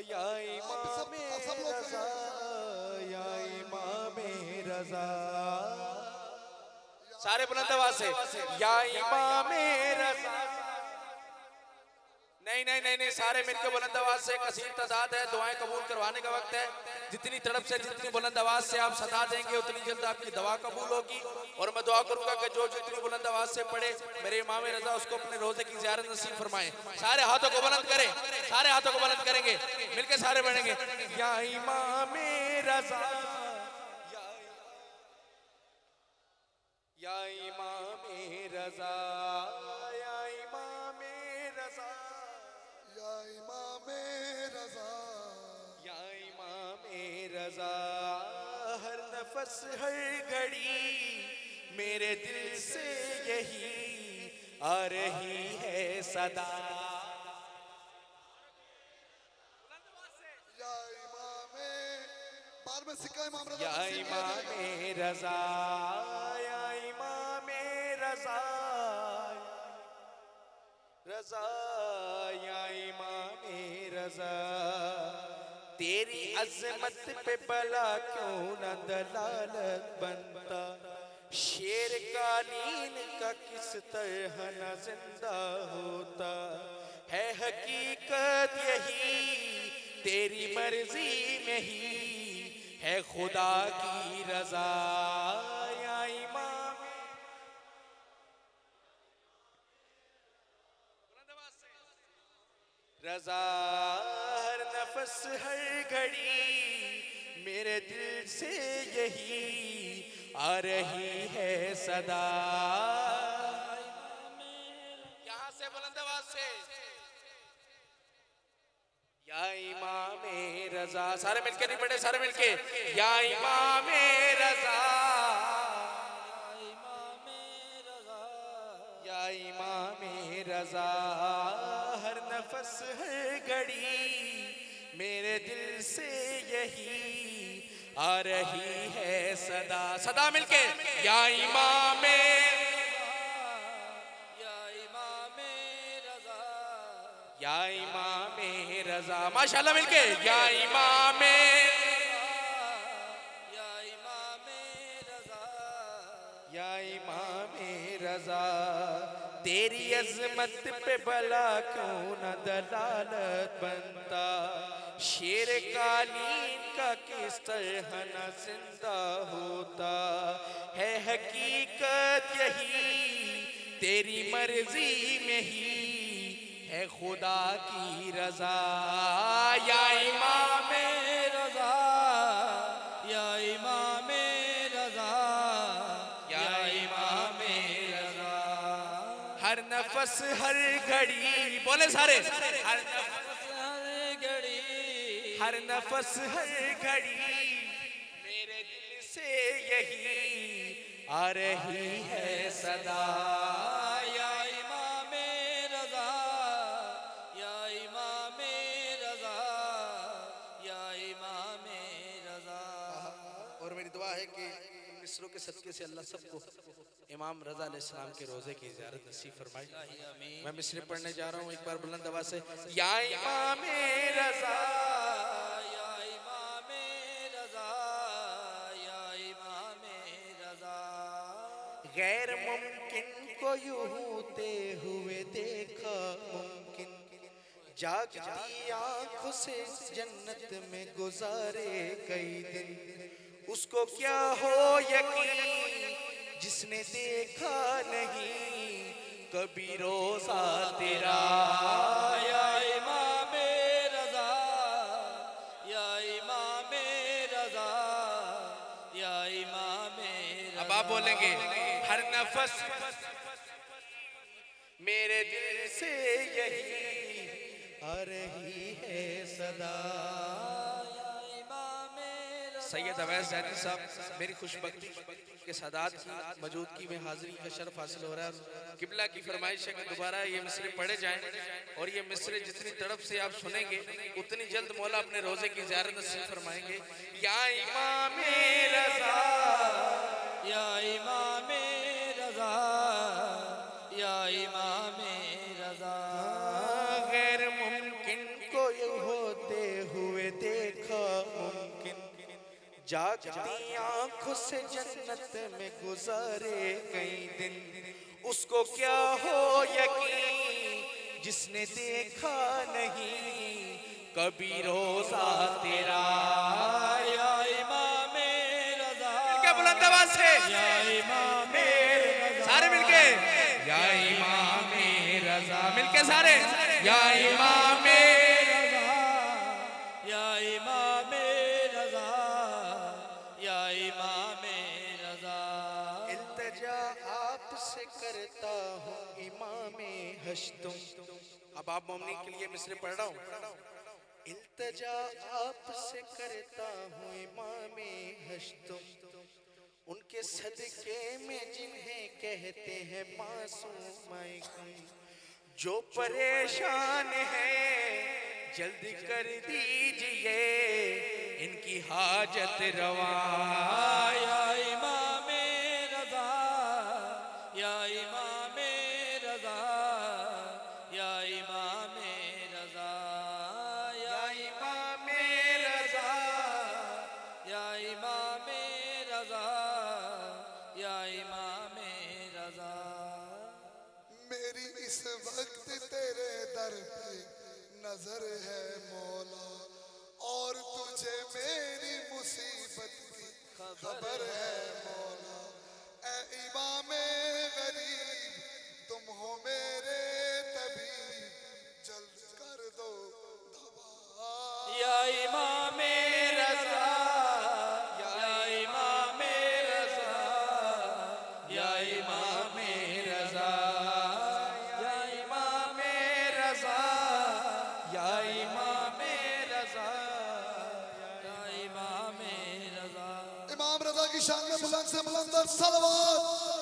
या इमाम रज़ा, या इमाम रज़ा। सारे बुलंद आवाज से या इमाम रज़ा। नहीं नहीं नहीं नहीं, सारे मिलकर बुलंद आवाज से। कसीर तादाद है, दुआएं कबूल करवाने का वक्त है। जितनी तड़प से, जितनी बुलंद आवाज से आप सदा देंगे, उतनी जल्द आपकी दवा कबूल होगी। और मैं दुआ करूंगा कि जो जितनी बुलंद आवाज से पढ़े मेरे इमाम रज़ा, उसको अपने रोजे की ज़ियारत नसीब फरमाएं। सारे हाथों को बुलंद करें, सारे हाथों को बुलंद करेंगे, मिलकर सारे बढ़ेंगे। या इमाम रज़ा, या इमाम रज़ा, या इमाम रज़ा, या इमाम रज़ा, या इमाम रज़ा। हर नफस हर घड़ी मेरे दिल से यही आ रही है सदा। या इमाम, बाद में सिक्का इमाम रज़ा, या इमाम रज़ा, या इमाम रज़ा, रज़ा, या इमाम रज़ा। तेरी अज़मत पे भला क्यों न दलालत बनता, शेर कालीन का किस तरह न जिंदा होता। है हकीकत यही तेरी मर्जी में ही है खुदा की रज़ा। या इमाम रज़ा। हर नफस हर घड़ी मेरे दिल से यही आ रही है सदा। यहां से बुलंद आवाज से या इमाम रज़ा। सारे मिलके नहीं पढ़े, सारे मिलके या इमाम रज़ा, या इमाम रज़ा। हर नफस हर घड़ी मेरे दिल से यही आ रही है सदा। सदा मिलके या इमाम, या इमाम रज़ा। माशाल्लाह मिलके या इमाम, या इमाम रज़ा। तेरी अज़मत पे भला क्यों न दलालत बनता, शेर कालीन का किस तरह न जिंदा होता। है हकीकत यही तेरी मर्जी में ही है खुदा की रज़ा। या इमाम रज़ा, या इमाम रज़ा, या इमाम रज़ा। हर नफस हर घड़ी, बोले सारे, हर नफस हर घड़ी, हर नफस हर घड़ी मेरे दिल से यही आ रही है सदा। या इमाम रज़ा, या इमाम रज़ा, या इमाम रज़ा। और मेरी दुआ है कि मिसरों के सदके से अल्लाह सबको इमाम रज़ा अलैहिस्सलाम के रोजे की ज़ियारत नसीब फरमाए। मैं मिसरे पढ़ने जा रहा हूँ, एक बार बुलंद आवाज से या इमाम रज़ा, या इमाम रज़ा, या इमाम रज़ा। गैर मुमकिन को यूं होते हुए देखा मुमकिन, जागती आंखों से जन्नत में गुजारे कई दिन। उसको क्या हो यकीन जिसने देखा नहीं कभी रोजा तेरा। या इमाम रज़ा, या इमाम रज़ा, या इमाम रज़ा। अब आप बोलेंगे हर नफस मेरे दिल से यही आ रही है सदा। सैयद अवैस ज़ैदी साहब, मेरी खुशबख्ती के सादात की मौजूदगी में हाज़िरी का शर्फ हासिल हो रहा है। किबला की फरमाइश है कि दोबारा ये मिसरे पढ़े जाएं, और ये मिसरे जितनी तड़प से आप सुनेंगे उतनी जल्द मौला अपने रोज़े की ज़ियारत नसीब फरमाएंगे। या इमाम रज़ा, या इमाम रज़ा, या इमाम रज़ा। गैर मुमकिन को यूं होते जागती आंखों से जन्नत में गुजारे कई दिन, उसको क्या हो यकीन जिसने देखा नहीं कभी रोजा तेरा। या इमामे रज़ा, क्या बुलंद आवाज से या इमामे रज़ा, सारे मिलके या इमामे रज़ा, मिलके सारे या इमामे रज़ा, या इमामे रज़ा, या इमामे रज़ा। इल्तिजा आपसे करता हूँ इमामे हश्तुम। अब आप मोमिनीन के लिए मिसरे पढ़ रहा हूँ। इल्तिजा आपसे करता हूँ इमामे हश्तुम, उनके सदके में जिन्हें कहते हैं मासूम, जो परेशान है जल्दी कर दीजिए इनकी हाजत रवा। या इमामे रज़ा, या इमामे रज़ा, या इमामे रज़ा, या इमामे रज़ा, या इमामे रज़ा, या इमामे रज़ा। मेरी इस वक्त तेरे दर पे नजर है मौला, और तुझे मेरी मुसीबत की खबर है मौला। ऐ इमामे गरीब तुम हो मेरे तबीब, जल्द कर दो दवा। या इमामे रज़ा, या इमामे रज़ा, या इमामे रज़ा, या इमामे रज़ा, या इमामे रज़ा, या इमामे रज़ा। इमाम रजा की शान में बुलंद से बुलंद सलवात।